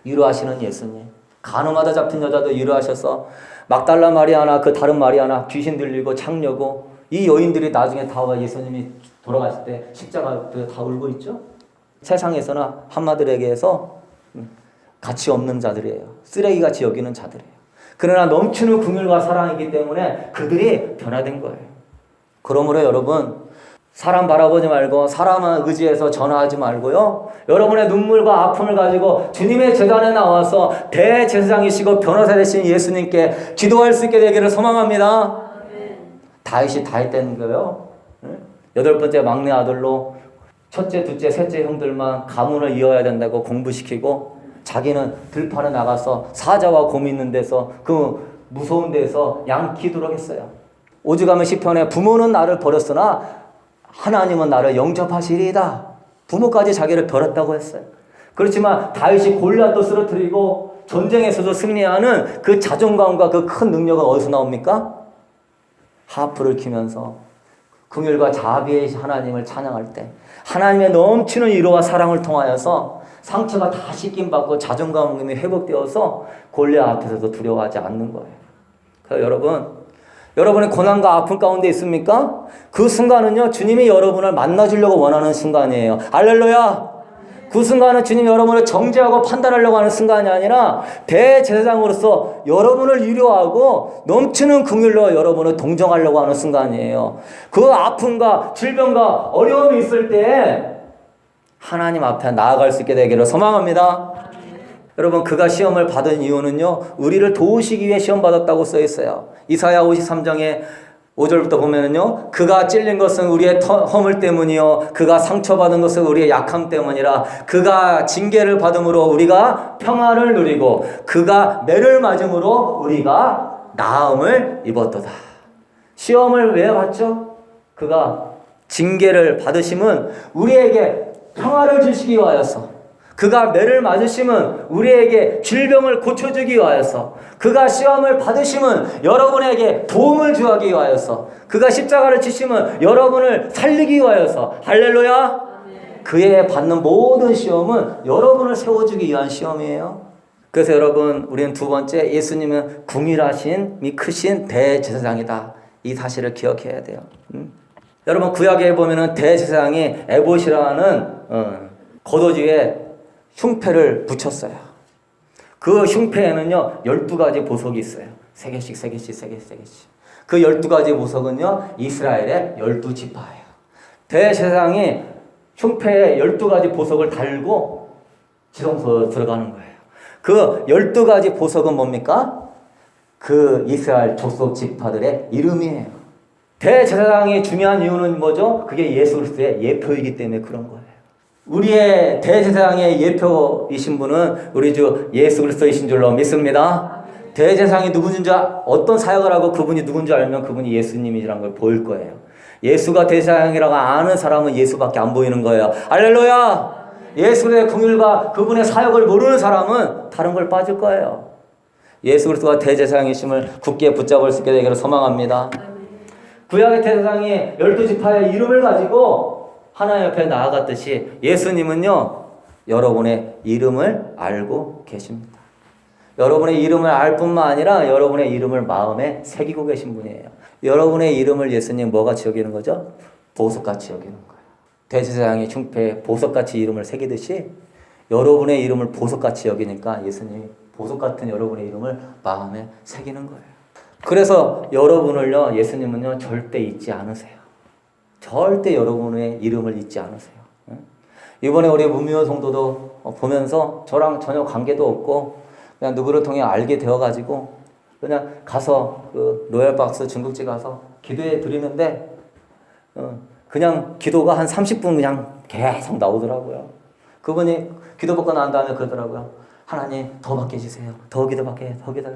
위로하시는 예수님, 간음하다 잡힌 여자도 위로하셔서 막달라 마리아나 그 다른 마리아나 귀신 들리고 창녀고 이 여인들이 나중에 다 와 예수님이 돌아가실 때 십자가 앞에 다 울고 있죠. 세상에서나 한마들에게서 가치 없는 자들이에요. 쓰레기같이 여기는 자들이에요. 그러나 넘치는 긍휼과 사랑이기 때문에 그들이 변화된 거예요. 그러므로 여러분, 사람 바라보지 말고 사람을 의지해서 전화하지 말고요, 여러분의 눈물과 아픔을 가지고 주님의 제단에 나와서 대제사장이시고 변호사 되신 예수님께 기도할 수 있게 되기를 소망합니다. 다윗이 다 했다는 거예요. 8번째 막내 아들로 첫째, 둘째, 셋째 형들만 가문을 이어야 된다고 공부시키고 자기는 들판에 나가서 사자와 곰이 있는 데서 그 무서운 데서 양 키우도록 했어요. 오죽하면 시편에 부모는 나를 버렸으나 하나님은 나를 영접하시리이다. 부모까지 자기를 버렸다고 했어요. 그렇지만 다윗이 골리앗도 쓰러뜨리고 전쟁에서도 승리하는 그 자존감과 그 큰 능력은 어디서 나옵니까? 하프를 키면서 긍휼과 자비의 하나님을 찬양할 때 하나님의 넘치는 위로와 사랑을 통하여서 상처가 다 씻김받고 자존감이 회복되어서 골리앗 앞에서도 두려워하지 않는 거예요. 그래서 여러분의 고난과 아픔 가운데 있습니까? 그 순간은요, 주님이 여러분을 만나주려고 원하는 순간이에요. 할렐루야! 그 순간은 주님이 여러분을 정죄하고 판단하려고 하는 순간이 아니라 대제사장으로서 여러분을 위로하고 넘치는 긍휼로 여러분을 동정하려고 하는 순간이에요. 그 아픔과 질병과 어려움이 있을 때 하나님 앞에 나아갈 수 있게 되기를 소망합니다. 여러분, 그가 시험을 받은 이유는요, 우리를 도우시기 위해 시험 받았다고 써 있어요. 이사야 53장에 5절부터 보면은요, 그가 찔린 것은 우리의 허물 때문이요, 그가 상처받은 것은 우리의 약함 때문이라. 그가 징계를 받음으로 우리가 평화를 누리고 그가 매를 맞음으로 우리가 나음을 입었도다. 시험을 왜 받죠? 그가 징계를 받으심은 우리에게 평화를 주시기 위하여서, 그가 매를 맞으심은 우리에게 질병을 고쳐주기 위하여서, 그가 시험을 받으심은 여러분에게 도움을 주기 위하여서, 그가 십자가를 지심은 여러분을 살리기 위하여서. 할렐루야. 그의 받는 모든 시험은 여러분을 세워주기 위한 시험이에요. 그래서 여러분, 우리는 두 번째, 예수님은 궁일하신 미 크신 대제사장이다. 이 사실을 기억해야 돼요. 여러분, 구약에 보면은 대제사장이 에봇이라는 겉옷위에 흉패를 붙였어요. 그 흉패에는요 12가지 보석이 있어요. 3개씩 3개씩 3개씩 3개씩. 그 12가지 보석은요 이스라엘의 12지파예요. 대제사장이 흉패에 12가지 보석을 달고 지성소에 들어가는 거예요. 그 12가지 보석은 뭡니까? 그 이스라엘 족속 지파들의 이름이에요. 대제사장이 중요한 이유는 뭐죠? 그게 예수 그리스도의 예표이기 때문에 그런 거예요. 우리의 대제사장의 예표이신 분은 우리 주 예수 그리스도이신 줄로 믿습니다. 대제사장이 누구인지, 어떤 사역을 하고 그분이 누군지 알면 그분이 예수님이라는 걸 보일 거예요. 예수가 대제사장이라고 아는 사람은 예수밖에 안 보이는 거예요. 할렐루야. 예수의 긍휼과 그분의 사역을 모르는 사람은 다른 걸 빠질 거예요. 예수 그리스도가 대제사장이심을 굳게 붙잡을 수 있게 되기를 소망합니다. 구약의 대제사장이 12지파의 이름을 가지고 하나님 옆에 나아갔듯이 예수님은요 여러분의 이름을 알고 계십니다. 여러분의 이름을 알 뿐만 아니라 여러분의 이름을 마음에 새기고 계신 분이에요. 여러분의 이름을 예수님 뭐같이 여기는 거죠? 보석같이 여기는 거예요. 대제사장이 흉패에 보석같이 이름을 새기듯이 여러분의 이름을 보석같이 여기니까 예수님이 보석같은 여러분의 이름을 마음에 새기는 거예요. 그래서 여러분을요 예수님은요 절대 잊지 않으세요. 절대 여러분의 이름을 잊지 않으세요. 이번에 우리 문미호 성도도 보면서 저랑 전혀 관계도 없고 그냥 누구를 통해 알게 되어가지고 그냥 가서 그 로얄박스 중국집 가서 기도해 드리는데 그냥 기도가 한 30분 그냥 계속 나오더라고요. 그분이 기도 받고 난 다음에 그러더라고요. 하나님 더 받게 해주세요. 더 기도 받게, 더 기도.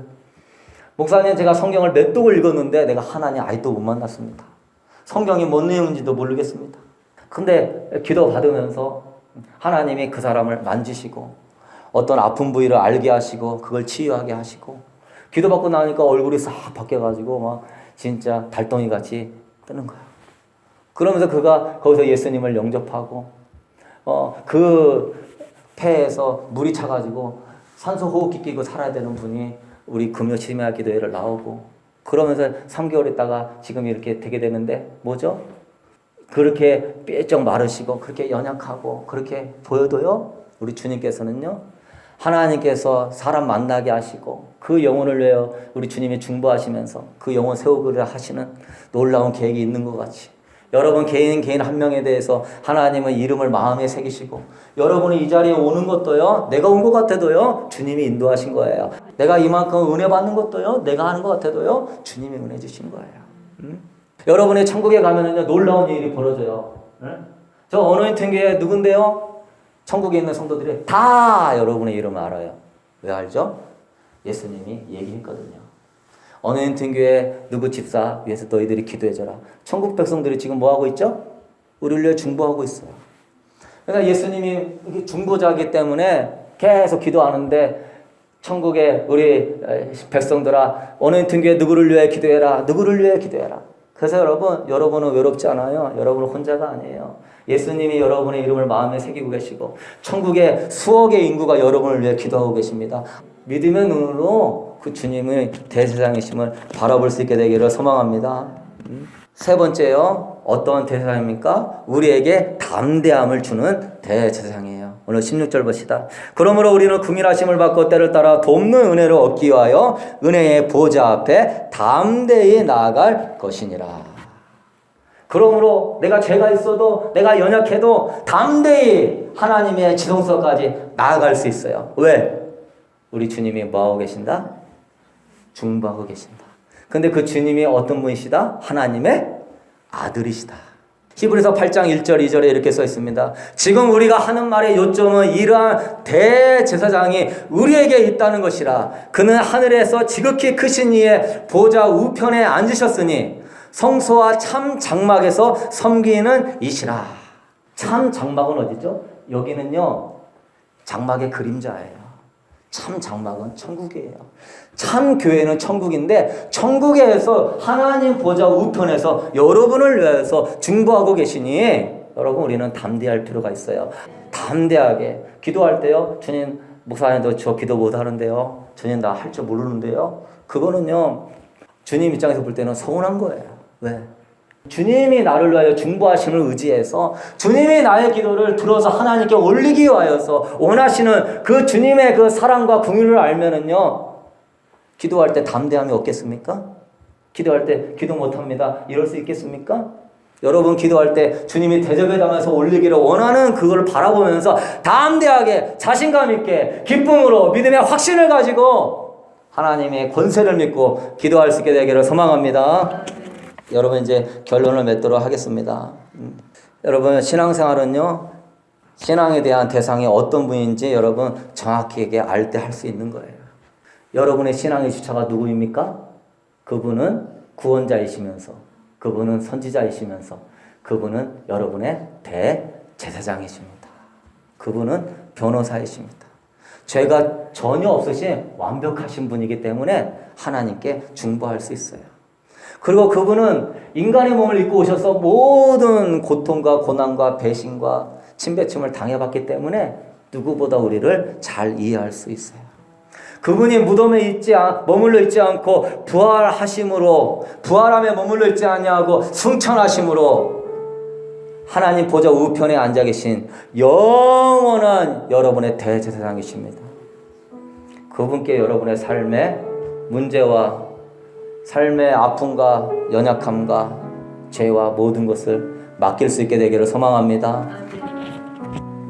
목사님 제가 성경을 몇 독을 읽었는데 내가 하나님 아직도 못 만났습니다. 성경이 뭔 내용인지도 모르겠습니다. 근데 기도 받으면서 하나님이 그 사람을 만지시고 어떤 아픈 부위를 알게 하시고 그걸 치유하게 하시고 기도 받고 나니까 얼굴이 싹 바뀌어가지고 막 진짜 달덩이 같이 뜨는 거야. 그러면서 그가 거기서 예수님을 영접하고 그 폐에서 물이 차가지고 산소 호흡기 끼고 살아야 되는 분이 우리 금요 치매와 기도회를 나오고 그러면서 3개월 있다가 지금 이렇게 되게 되는데 뭐죠? 그렇게 삐쩍 마르시고 그렇게 연약하고 그렇게 보여도요 우리 주님께서는요 하나님께서 사람 만나게 하시고 그 영혼을 위해 우리 주님이 중보하시면서 그 영혼 세우기를 하시는 놀라운 계획이 있는 것 같이 여러분 개인 한 명에 대해서 하나님은 이름을 마음에 새기시고 여러분이 이 자리에 오는 것도요 내가 온 것 같아도요 주님이 인도하신 거예요. 내가 이만큼 은혜 받는 것도요 내가 하는 것 같아도요 주님이 은혜 주신 거예요. 여러분이 천국에 가면은요 놀라운 일이 벌어져요. 저 어노인팅 교회 누군데요? 천국에 있는 성도들이 다 여러분의 이름을 알아요. 왜 알죠? 예수님이 얘기했거든요. 어노인팅 교회 누구 집사 위해서 너희들이 기도해줘라. 천국 백성들이 지금 뭐 하고 있죠? 우리를 위해 중보하고 있어요. 그러니까 예수님이 중보자이기 때문에 계속 기도하는데 천국에 우리 백성들아 어노인팅 교회 누구를 위해 기도해라. 누구를 위해 기도해라. 그래서 여러분은 외롭지 않아요. 여러분은 혼자가 아니에요. 예수님이 여러분의 이름을 마음에 새기고 계시고 천국에 수억의 인구가 여러분을 위해 기도하고 계십니다. 믿음의 눈으로 그 주님의 대제사장이심을 바라볼 수 있게 되기를 소망합니다. 세 번째요. 어떤 대제사장입니까? 우리에게 담대함을 주는 대제사장이에요. 오늘 16절 봅시다. 그러므로 우리는 긍휼하심을 받고 때를 따라 돕는 은혜를 얻기 위하여 은혜의 보좌 앞에 담대히 나아갈 것이니라. 그러므로 내가 죄가 있어도 내가 연약해도 담대히 하나님의 지성소까지 나아갈 수 있어요. 왜? 우리 주님이 뭐하고 계신다? 중보하고 계신다. 근데 그 주님이 어떤 분이시다? 하나님의 아들이시다. 히브리서 8장 1절 2절에 이렇게 써 있습니다. 지금 우리가 하는 말의 요점은 이러한 대제사장이 우리에게 있다는 것이라. 그는 하늘에서 지극히 크신 이의 보좌 우편에 앉으셨으니 성소와 참 장막에서 섬기는 이시라. 참 장막은 어디죠? 여기는요 장막의 그림자예요. 참 장막은 천국이에요. 참 교회는 천국인데 천국에서 하나님 보좌 우편에서 여러분을 위해서 중보하고 계시니 여러분 우리는 담대할 필요가 있어요. 담대하게 기도할 때요. 주님 목사님도 저 기도 못하는데요. 주님 나 할 줄 모르는데요. 그거는요. 주님 입장에서 볼 때는 서운한 거예요. 왜? 주님이 나를 위하여 중보하심을 의지해서 주님이 나의 기도를 들어서 하나님께 올리기 위하여서 원하시는 그 주님의 그 사랑과 긍휼을 알면은요. 기도할 때 담대함이 없겠습니까? 기도할 때 기도 못합니다. 이럴 수 있겠습니까? 여러분 기도할 때 주님이 대접해 담아서 올리기를 원하는 그걸 바라보면서 담대하게 자신감 있게 기쁨으로 믿음의 확신을 가지고 하나님의 권세를 믿고 기도할 수 있게 되기를 소망합니다. 여러분 이제 결론을 맺도록 하겠습니다. 여러분 신앙생활은요. 신앙에 대한 대상이 어떤 분인지 여러분 정확히 알 때 할 수 있는 거예요. 여러분의 신앙의 주체가 누구입니까? 그분은 구원자이시면서 그분은 선지자이시면서 그분은 여러분의 대제사장이십니다. 그분은 변호사이십니다. 죄가 전혀 없으신 완벽하신 분이기 때문에 하나님께 중보할 수 있어요. 그리고 그분은 인간의 몸을 입고 오셔서 모든 고통과 고난과 배신과 침뱉음을 당해봤기 때문에 누구보다 우리를 잘 이해할 수 있어요. 그분이 무덤에 머물러 있지 않고 부활하심으로 부활함에 머물러 있지 아니하고 승천하심으로 하나님 보좌 우편에 앉아 계신 영원한 여러분의 대제사장이십니다. 그분께 여러분의 삶의 문제와 삶의 아픔과 연약함과 죄와 모든 것을 맡길 수 있게 되기를 소망합니다.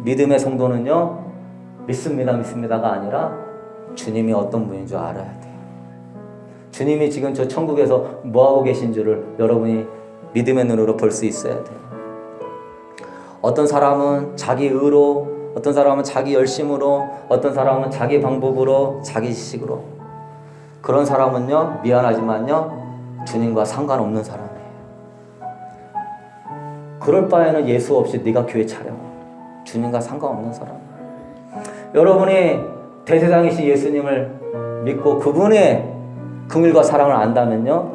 믿음의 성도는요. 믿습니다가 아니라 주님이 어떤 분인 줄 알아야 돼요. 주님이 지금 저 천국에서 뭐하고 계신 줄을 여러분이 믿음의 눈으로 볼 수 있어야 돼요. 어떤 사람은 자기 의로, 어떤 사람은 자기 열심으로, 어떤 사람은 자기 방법으로, 자기 지식으로. 그런 사람은요, 미안하지만요, 주님과 상관없는 사람이에요. 그럴 바에는 예수 없이 네가 교회 차려. 주님과 상관없는 사람. 여러분이 대제사장이신 예수님을 믿고 그분의 긍휼과 사랑을 안다면요,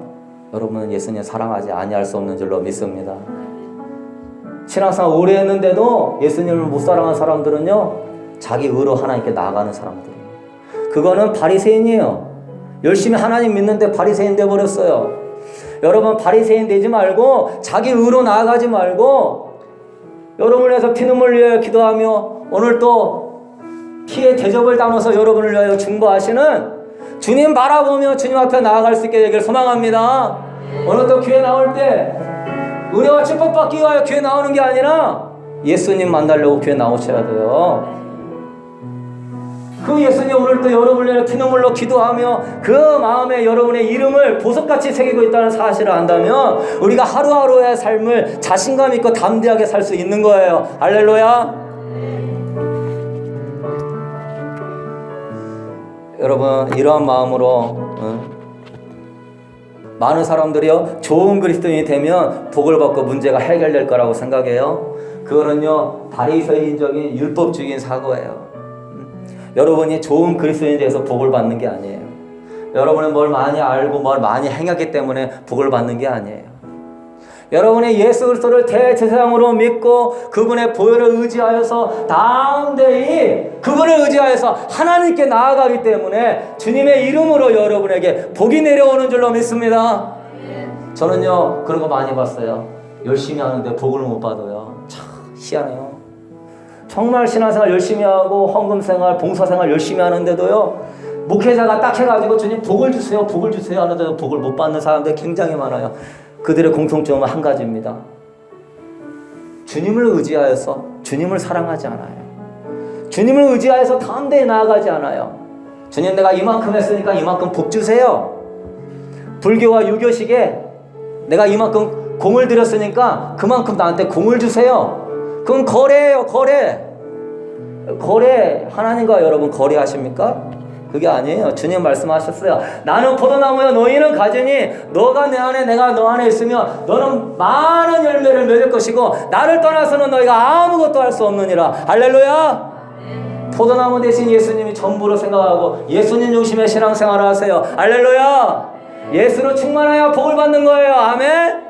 여러분은 예수님 사랑하지 아니할 수 없는 줄로 믿습니다. 신앙생활 오래 했는데도 예수님을 못 사랑하는 사람들은요, 자기 의로 하나님께 나아가는 사람들이에요. 그거는 바리새인이에요. 열심히 하나님 믿는데 바리새인 돼버렸어요. 여러분 바리새인 되지 말고 자기 의로 나아가지 말고 여러분을 위해서 피눈물 흘려 기도하며 오늘 또 피의 대접을 담아서 여러분을 위하여 중보하시는 주님 바라보며 주님 앞에 나아갈 수 있게 되기를 소망합니다. 오늘 또 교회 나올 때 은혜와 축복받기 위하여 교회 나오는 게 아니라 예수님 만나려고 교회 나오셔야 돼요. 그 예수님 오늘 또 여러분을 피눈물로 기도하며 그 마음에 여러분의 이름을 보석같이 새기고 있다는 사실을 안다면 우리가 하루하루의 삶을 자신감 있고 담대하게 살 수 있는 거예요. 할렐루야. 여러분 이러한 마음으로 많은 사람들이요 좋은 그리스도인이 되면 복을 받고 문제가 해결될 거라고 생각해요. 그거는요 바리새인적인 율법적인 사고예요. 여러분이 좋은 그리스도인에 대해서 복을 받는 게 아니에요. 여러분은 뭘 많이 알고 뭘 많이 행했기 때문에 복을 받는 게 아니에요. 여러분이 예수 그리스도를 대제사장으로 믿고 그분의 보혈을 의지하여서 담대히 그분을 의지하여서 하나님께 나아가기 때문에 주님의 이름으로 여러분에게 복이 내려오는 줄로 믿습니다. 저는요 그런 거 많이 봤어요. 열심히 하는데 복을 못 받아요. 참 희한해요. 정말 신앙생활 열심히 하고 헌금생활, 봉사생활 열심히 하는데도요 목회자가 딱 해가지고 주님 복을 주세요 하는데도 복을 못 받는 사람들이 굉장히 많아요. 그들의 공통점은 한 가지입니다. 주님을 의지하여서 주님을 사랑하지 않아요. 주님을 의지하여서 담대히 나아가지 않아요. 주님 내가 이만큼 했으니까 이만큼 복 주세요. 불교와 유교식에 내가 이만큼 공을 들였으니까 그만큼 나한테 공을 주세요. 그건 거래예요. 거래 하나님과 여러분 거래하십니까? 그게 아니에요. 주님 말씀하셨어요. 나는 포도나무야 너희는 가지니 너가 내 안에 내가 너 안에 있으면 너는 많은 열매를 맺을 것이고 나를 떠나서는 너희가 아무것도 할 수 없느니라. 할렐루야. 포도나무 대신 예수님이 전부로 생각하고 예수님 중심의 신앙생활을 하세요. 알렐루야. 예수로 충만해야 복을 받는 거예요. 아멘.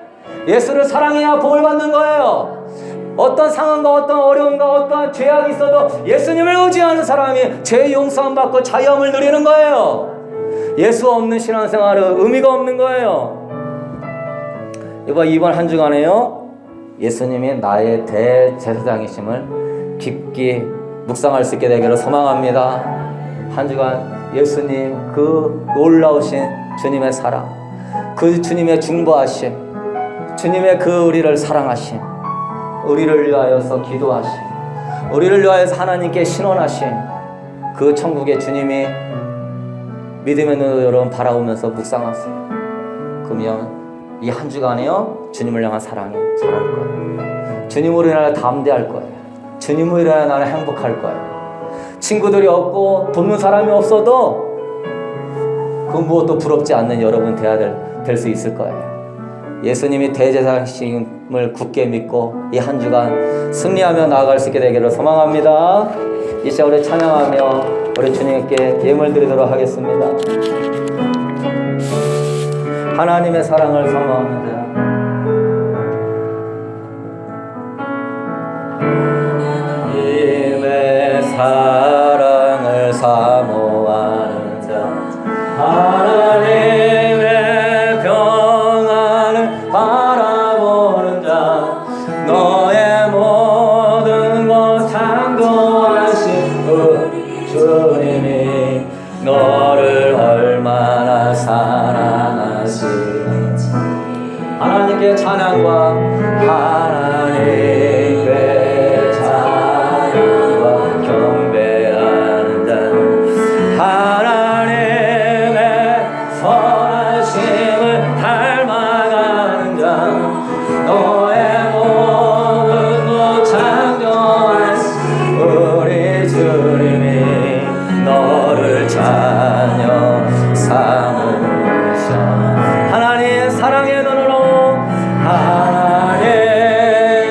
예수를 사랑해야 복을 받는 거예요. 어떤 상황과 어떤 어려움과 어떤 죄악이 있어도 예수님을 의지하는 사람이 죄 용서함 받고 자유함을 누리는 거예요. 예수 없는 신앙생활은 의미가 없는 거예요. 이번 한 주간에요, 예수님이 나의 대제사장이심을 깊이 묵상할 수 있게 되기를 소망합니다. 한 주간 예수님 그 놀라우신 주님의 사랑, 그 주님의 중보하심, 주님의 그 우리를 사랑하심, 우리를 위하여서 기도하심, 우리를 위하여서 하나님께 신원하심, 그 천국의 주님이 믿음의 눈으로 여러분 바라보면서 묵상하세요. 그러면 이 한 주간에요, 주님을 향한 사랑이 자랄 거예요. 주님으로 인하여 담대할 거예요. 주님으로 인하여 나는 행복할 거예요. 친구들이 없고 돕는 사람이 없어도 그 무엇도 부럽지 않는 여러분 될 수 있을 거예요. 예수님이 대제사장님을 굳게 믿고 이 한 주간 승리하며 나아갈 수 있게 되기를 소망합니다. 이 시간 우리 찬양하며 우리 주님께 예물 드리도록 하겠습니다. 하나님의 사랑을 사모합니다. 하나님의 사랑을 사모하는 자, 하나님의 평안을 바라보는 자, 너의 모든 것 창조하신 그 주님이 너를 얼마나 사랑하시는지 하나님께 찬양과 하나님께 찬양과 경배하는 자, 하나님의 선하심을 닮아가는 자, 너의 모든 것 창조하신 우리 주님이 너를 자녀 삼으셔. 하나님의 사랑의 눈으로, 하나님의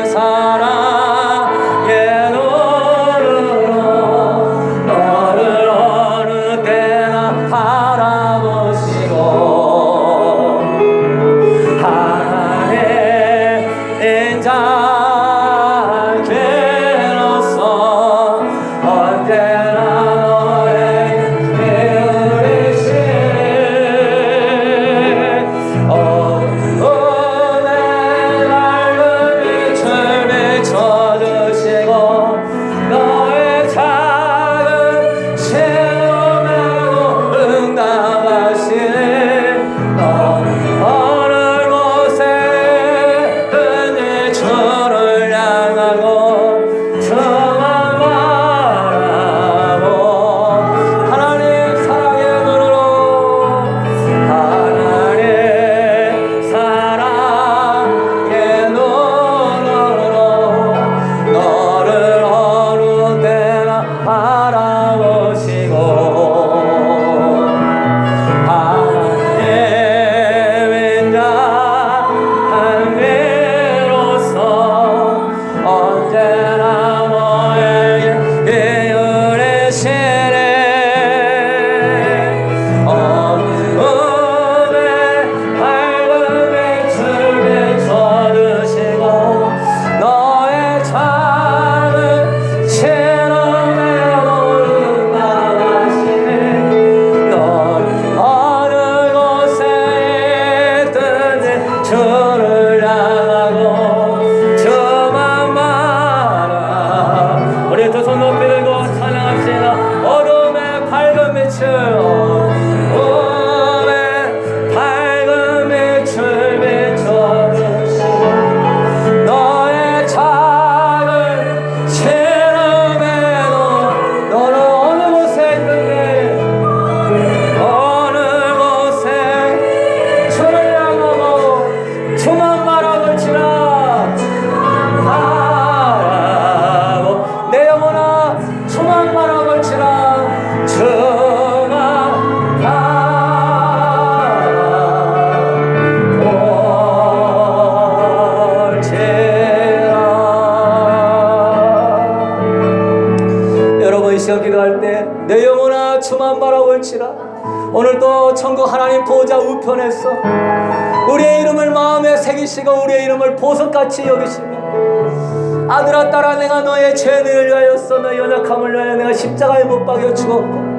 사랑의 눈으로 너를 어느 때나 바라보시고, 하나님의 자녀로서 언제나 바라볼지라. 오늘도 천국 하나님 보좌 우편에서 우리의 이름을 마음에 새기시고 우리의 이름을 보석같이 여기시며, 아들아 딸아 내가 너의 죄를 위하여서 너의 연약함을 위하여 내가 십자가에 못 박여 죽었고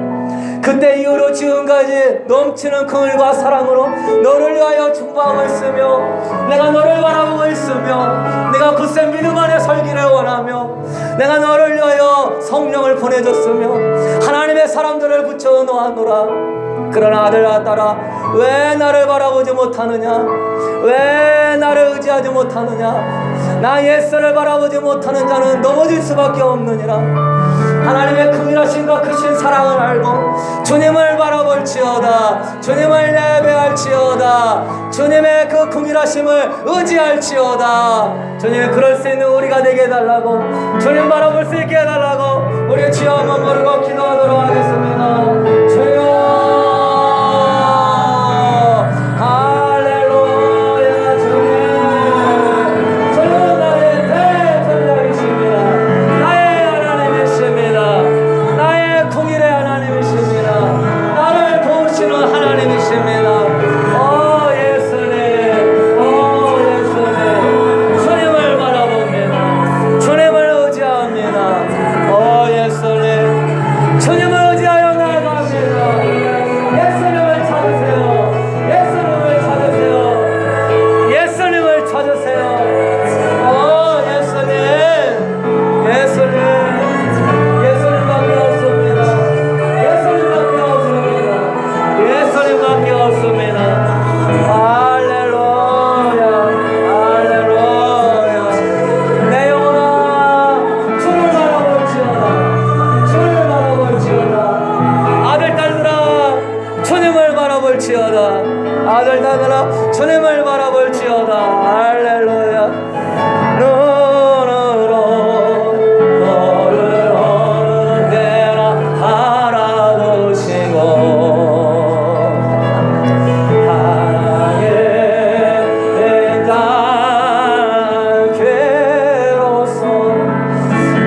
그때 이후로 지금까지 넘치는 긍휼과 사랑으로 너를 위하여 중보하고 있으며 내가 너를 바라보고 있으며 내가 굳세 믿음 안에 설기를 원하며 내가 너를 위하여 성령을 보내줬으며 하나님의 사람들을 붙여 놓았노라. 그러나 아들아 딸아 왜 나를 바라보지 못하느냐, 왜 나를 의지하지 못하느냐. 나 예수를 바라보지 못하는 자는 넘어질 수밖에 없느니라. 하나님의 긍휼하심과 크신 사랑을 알고 주님을 바라볼지어다. 주님을 예배할지어다. 주님의 그 긍휼하심을 의지할지어다. 주님 그럴 수 있는 우리가 되게 해달라고, 주님 바라볼 수 있게 해달라고 우리 주여 한번 부르고 기도하도록 하겠습니다. 주여 아들 나더라 주님을 바라볼지어다. 할렐루야. 눈으로 너를 어느 때나 바라보시고 하나의 땅 괴로서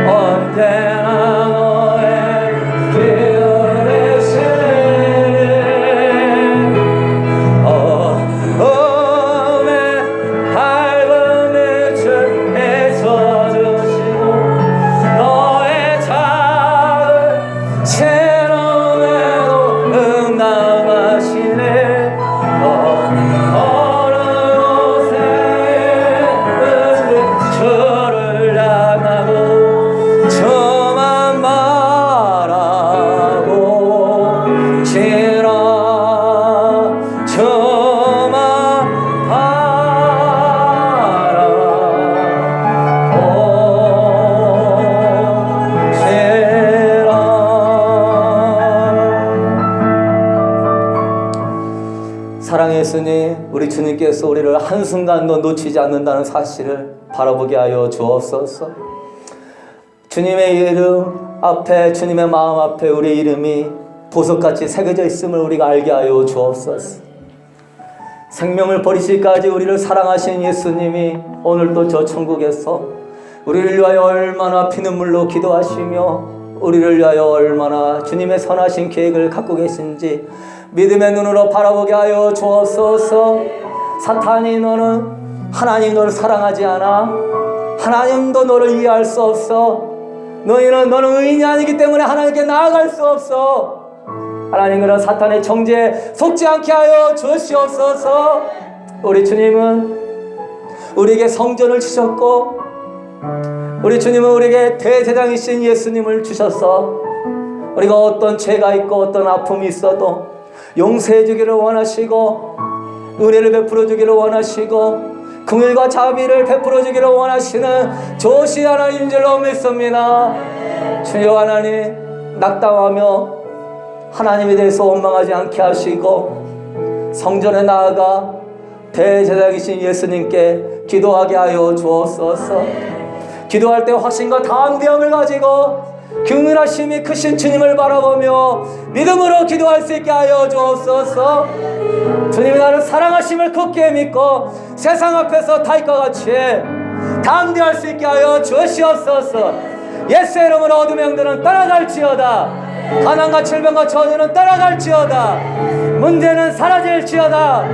언제나 너의 길을 사랑했으니 우리 주님께서 우리를 한순간도 놓치지 않는다는 사실을 바라보게 하여 주옵소서. 주님의 이름 앞에, 주님의 마음 앞에 우리 이름이 보석같이 새겨져 있음을 우리가 알게 하여 주옵소서. 생명을 버리시기까지 우리를 사랑하신 예수님이 오늘도 저 천국에서 우리를 위하여 얼마나 피눈물로 기도하시며 우리를 위하여 얼마나 주님의 선하신 계획을 갖고 계신지 믿음의 눈으로 바라보게 하여 주옵소서. 사탄이 너는 하나님 너를 사랑하지 않아. 하나님도 너를 이해할 수 없어. 너는 의인이 아니기 때문에 하나님께 나아갈 수 없어. 하나님 그런 사탄의 정죄에 속지 않게 하여 주시옵소서. 우리 주님은 우리에게 성전을 주셨고 우리 주님은 우리에게 대제사장이신 예수님을 주셨어. 우리가 어떤 죄가 있고 어떤 아픔이 있어도 용서해 주기를 원하시고 은혜를 베풀어 주기를 원하시고 긍휼과 자비를 베풀어 주기를 원하시는 좋으신 하나님인 줄로 믿습니다. 주여 하나님, 낙담하며 하나님에 대해서 원망하지 않게 하시고 성전에 나아가 대제사장이신 예수님께 기도하게 하여 주옵소서. 기도할 때 확신과 담대함을 가지고 긍휼하심이 크신 주님을 바라보며 믿음으로 기도할 수 있게 하여 주옵소서. 주님이 나를 사랑하심을 굳게 믿고 세상 앞에서 다윗과 같이 담대할 수 있게 하여 주시옵소서. 예수의 이름으로 어둠의 영들은 떠나갈지어다. 가난과 질병과 저주는 떠나갈지어다. 문제는 사라질지어다.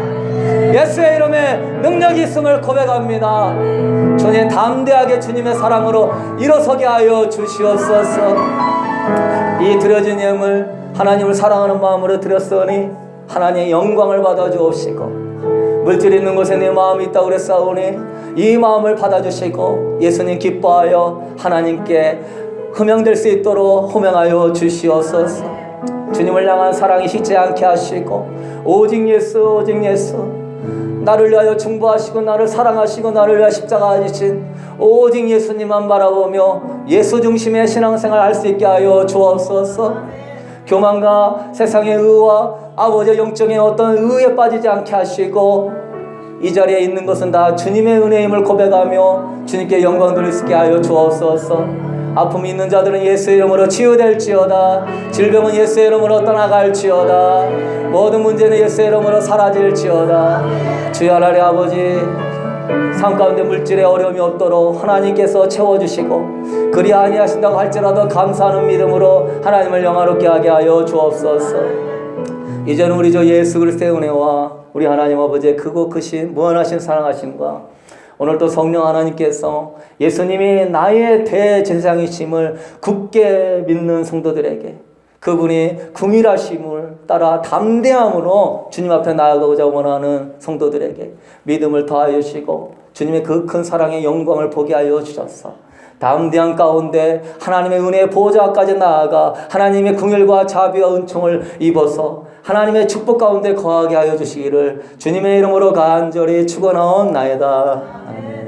예수의 이름에 능력이 있음을 고백합니다. 주님, 담대하게 주님의 사랑으로 일어서게 하여 주시옵소서. 이 드려진 예물 하나님을 사랑하는 마음으로 드렸으니 하나님의 영광을 받아 주옵시고, 물질 있는 곳에 내 마음이 있다고 그랬사오니 이 마음을 받아주시고 예수님 기뻐하여 하나님께 흠양될 수 있도록 호명하여 주시옵소서. 주님을 향한 사랑이 식지 않게 하시고, 오직 예수 오직 예수, 나를 위하여 중보하시고 나를 사랑하시고 나를 위하여 십자가 지신 오직 예수님만 바라보며 예수 중심의 신앙생활 할 수 있게 하여 주옵소서. 교만과 세상의 의와 아버지의 영적인 어떤 의에 빠지지 않게 하시고, 이 자리에 있는 것은 다 주님의 은혜임을 고백하며 주님께 영광 돌릴 수 있게 하여 주옵소서. 아픔이 있는 자들은 예수의 이름으로 치유될지어다. 질병은 예수의 이름으로 떠나갈지어다. 모든 문제는 예수의 이름으로 사라질지어다. 주여 하나님 아버지, 삶 가운데 물질에 어려움이 없도록 하나님께서 채워주시고, 그리 아니하신다고 할지라도 감사하는 믿음으로 하나님을 영화롭게 하게 하여 주옵소서. 이제는 우리 주 예수 그리스도의 은혜와 우리 하나님 아버지의 크고 크신 무한하신 사랑하심과 오늘도 성령 하나님께서 예수님이 나의 대제사장이심을 굳게 믿는 성도들에게 그분이 궁일하심을 따라 담대함으로 주님 앞에 나아가고자 원하는 성도들에게 믿음을 더하여 주시고 주님의 그 큰 사랑의 영광을 보게 하여 주셔서 담대한 가운데 하나님의 은혜의 보좌까지 나아가 하나님의 궁일과 자비와 은총을 입어서 하나님의 축복 가운데 거하게 하여 주시기를 주님의 이름으로 간절히 축원하옵나이다. 아멘.